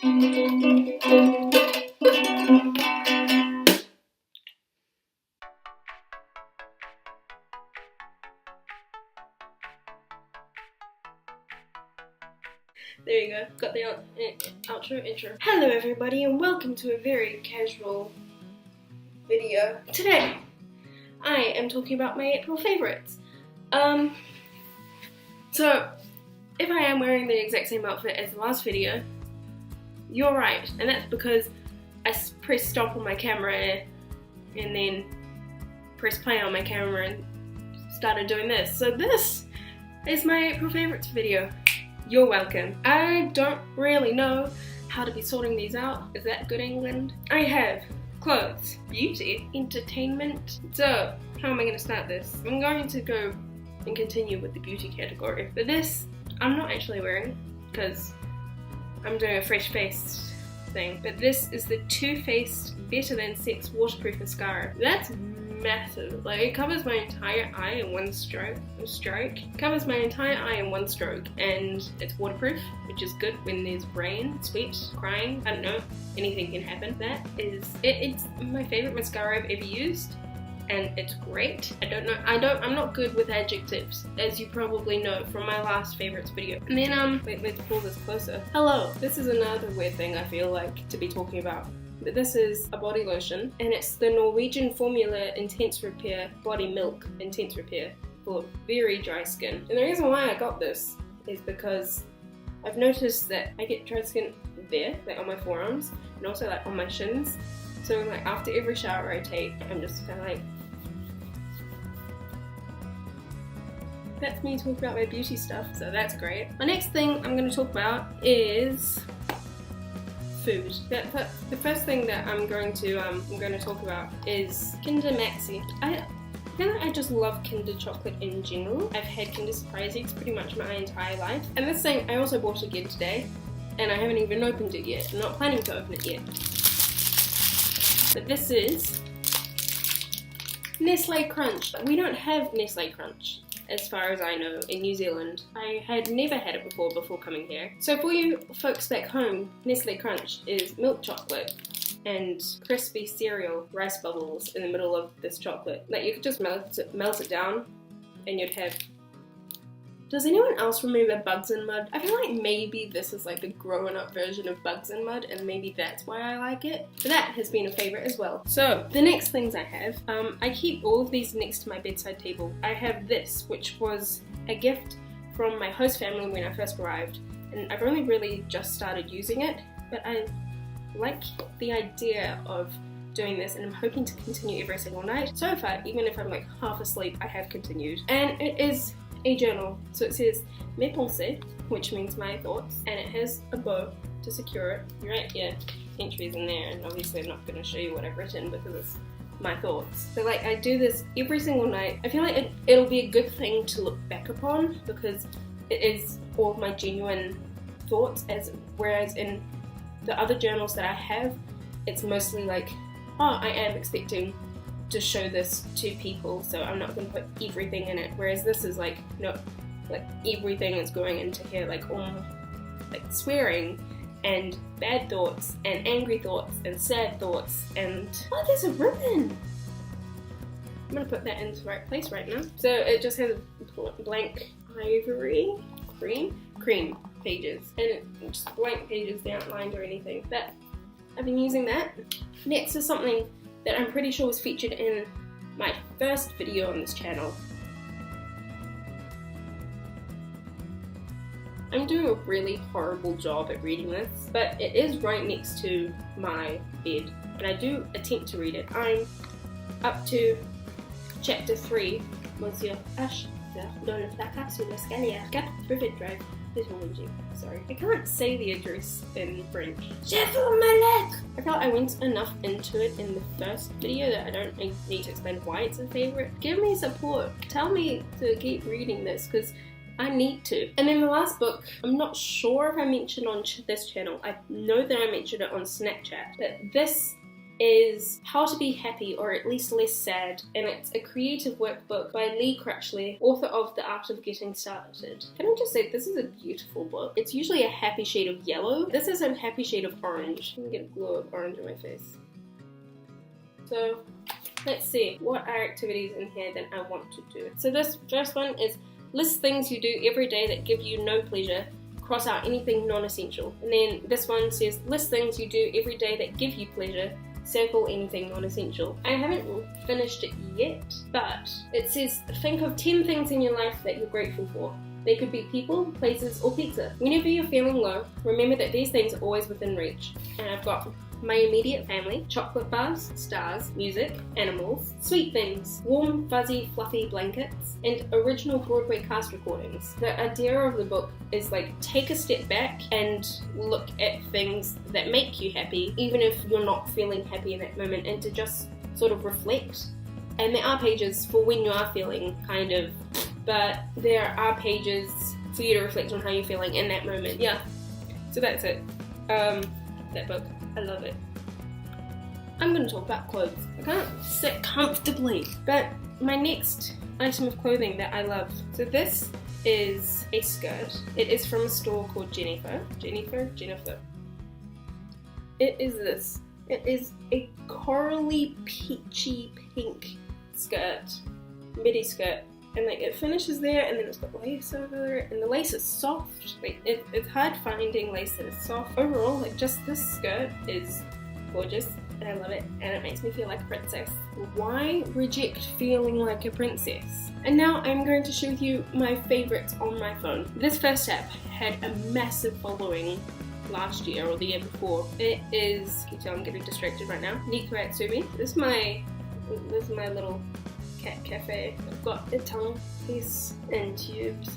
There you go, got the outro intro. Hello everybody and welcome to a very casual video. Today, I am talking about my April favourites. So, if I am wearing the exact same outfit as the last video, you're right, and that's because I pressed stop on my camera and then pressed play on my camera and started doing this. So this is my April favourites video. You're welcome. I don't really know how to be sorting these out. Is that good England? I have clothes, beauty, entertainment. So, how am I going to start this? I'm going to go and continue with the beauty category. But this, I'm not actually wearing because I'm doing a fresh face thing. But this is the Too Faced Better Than Sex Waterproof Mascara. That's massive. Like, it covers my entire eye in one stroke. Covers my entire eye in one stroke, and it's waterproof, which is good when there's rain, sweat, crying, I don't know, anything can happen. That is it. It's my favorite mascara I've ever used, and it's great. I'm not good with adjectives, as you probably know from my last favorites video. And then wait, let's pull this closer. Hello, this is another weird thing I feel like to be talking about. But this is a body lotion, and it's the Norwegian Formula Intense Repair Body Milk Intense Repair for very dry skin. And the reason why I got this is because I've noticed that I get dry skin there, like on my forearms, and also like on my shins. So like after every shower I take, I'm just kind of like... That's me talking about my beauty stuff, so that's great. My next thing I'm going to talk about is food. The first thing that I'm going to talk about is Kinder Maxi. I feel like I just love Kinder chocolate in general. I've had Kinder Surprise Eggs pretty much my entire life. And this thing, I also bought it again today, and I haven't even opened it yet. I'm not planning to open it yet. But this is Nestle Crunch. We don't have Nestle Crunch, as far as I know, in New Zealand. I had never had it before coming here. So for you folks back home, Nestle Crunch is milk chocolate and crispy cereal rice bubbles in the middle of this chocolate. Like, you could just melt it down and you'd have... Does anyone else remember Bugs and Mud? I feel like maybe this is like the grown-up version of Bugs and Mud, and maybe that's why I like it. But that has been a favourite as well. So, the next things I have, I keep all of these next to my bedside table. I have this, which was a gift from my host family when I first arrived, and I've only really just started using it, but I like the idea of doing this, and I'm hoping to continue every single night. So far, even if I'm like half asleep, I have continued. And it is a journal. So it says mes pensées, which means my thoughts, and it has a bow to secure it. You write your entries in there, and obviously I'm not going to show you what I've written because it's my thoughts. So like, I do this every single night. I feel like it'll be a good thing to look back upon because it is all of my genuine thoughts, whereas in the other journals that I have, it's mostly like, oh, I am expecting to show this to people, so I'm not going to put everything in it, whereas this is like, no, like everything is going into here, like all like swearing and bad thoughts and angry thoughts and sad thoughts and... Oh, there's a ribbon! I'm going to put that into the right place right now. So it just has blank ivory cream pages, and it's just blank pages, they aren't lined or anything. But I've been using that. Next is something that I'm pretty sure was featured in my first video on this channel. I'm doing a really horrible job at reading this, but it is right next to my bed, and I do attempt to read it. I'm up to chapter 3, Monsieur H. dans le placard sur l'escalier. 4 Privet Drive. Sorry, I can't say the address in French. J'ai vu ma lettre! I felt I went enough into it in the first video that I don't need to explain why it's a favourite. Give me support. Tell me to keep reading this because I need to. And then the last book, I'm not sure if I mentioned on this channel. I know that I mentioned it on Snapchat, but this is How to Be Happy or at Least Less Sad, and it's a creative workbook by Lee Crutchley, author of The Art of Getting Started. Can I just say, this is a beautiful book. It's usually a happy shade of yellow. This is a happy shade of orange. Let me get a glow of orange on my face. So let's see, what are activities in here that I want to do? So this first one is list things you do every day that give you no pleasure. Cross out anything non-essential. And then this one says list things you do every day that give you pleasure. Circle anything non-essential. I haven't finished it yet, but it says think of 10 things in your life that you're grateful for. They could be people, places, or pizza. Whenever you're feeling low, remember that these things are always within reach. And I've got my immediate family, chocolate bars, stars, music, animals, sweet things, warm, fuzzy, fluffy blankets, and original Broadway cast recordings. The idea of the book is like take a step back and look at things that make you happy, even if you're not feeling happy in that moment, and to just sort of reflect. And there are pages for when you are feeling kind of, but there are pages for you to reflect on how you're feeling in that moment. Yeah, so that's it. That book. I love it. I'm going to talk about clothes. I can't sit comfortably. But my next item of clothing that I love. So this is a skirt. It is from a store called Jennifer. It is this. It is a corally peachy pink skirt. Midi skirt. And like it finishes there, and then it's got lace over it, and the lace is soft. Like it's hard finding lace that is soft. Overall, like just this skirt is gorgeous, and I love it, and it makes me feel like a princess. Why reject feeling like a princess? And now I'm going to share with you my favorites on my phone. This first app had a massive following last year or the year before. It is, you can tell I'm getting distracted right now, Nico Atsumi. This is my little cat cafe. I've got a tunnel piece and tubes,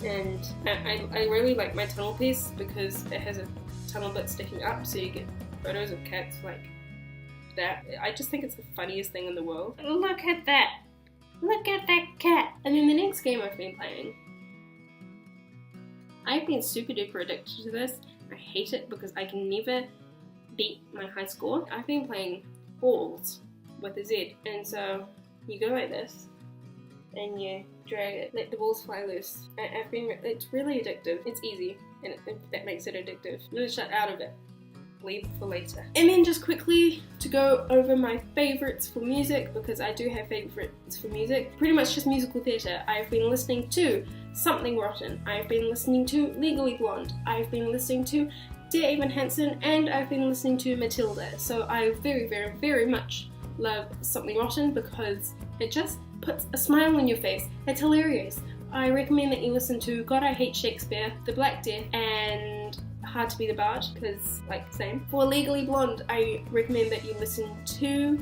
and I really like my tunnel piece because it has a tunnel bit sticking up, so you get photos of cats like that. I just think it's the funniest thing in the world. Look at that! Look at that cat! And then the next game I've been playing, I've been super duper addicted to this. I hate it because I can never beat my high score. I've been playing balls with a Z, and so you go like this, and you drag it, let the balls fly loose. It's really addictive. It's easy, and that makes it addictive. I'm gonna shut out of it. Leave for later. And then just quickly to go over my favourites for music, because I do have favourites for music. Pretty much just musical theatre. I've been listening to Something Rotten. I've been listening to Legally Blonde. I've been listening to Dear Evan Hansen, and I've been listening to Matilda. So I very, very, very much love Something Rotten because it just puts a smile on your face. It's hilarious. I recommend that you listen to God I Hate Shakespeare, The Black Death, and Hard to Be the Bard, because like same. For Legally Blonde, I recommend that you listen to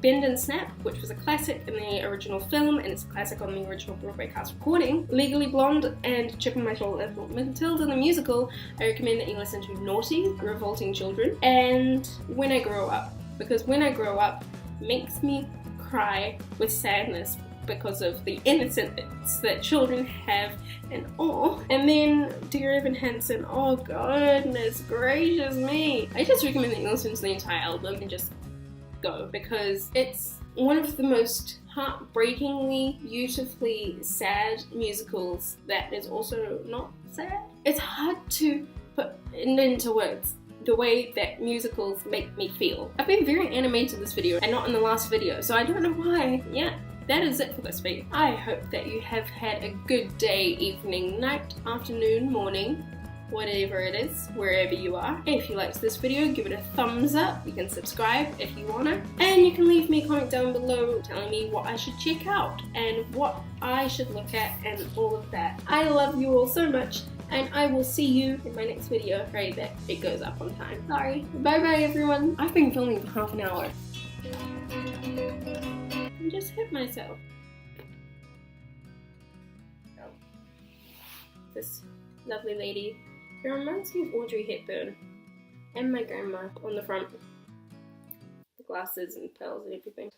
Bend and Snap, which was a classic in the original film, and it's a classic on the original Broadway cast recording. Legally Blonde and Chip on My Shoulder. Matilda the musical, I recommend that you listen to Naughty, Revolting Children, and When I Grow Up, because When I Grow Up makes me cry with sadness because of the innocence that children have and all. And then Dear Evan Hansen, oh goodness gracious me. I just recommend that you listen to the entire album and just go, because it's one of the most heartbreakingly, beautifully sad musicals that is also not sad. It's hard to put into words the way that musicals make me feel. I've been very animated this video and not in the last video, so I don't know why. Yeah, that is it for this video. I hope that you have had a good day, evening, night, afternoon, morning, whatever it is, wherever you are. If you liked this video, give it a thumbs up. You can subscribe if you wanna. And you can leave me a comment down below telling me what I should check out and what I should look at and all of that. I love you all so much, and I will see you in my next video. Pray that it goes up on time. Sorry. Bye bye everyone. I've been filming for half an hour. I just hit myself. Oh. This lovely lady. It reminds me of Audrey Hepburn and my grandma on the front. The glasses and pearls and everything.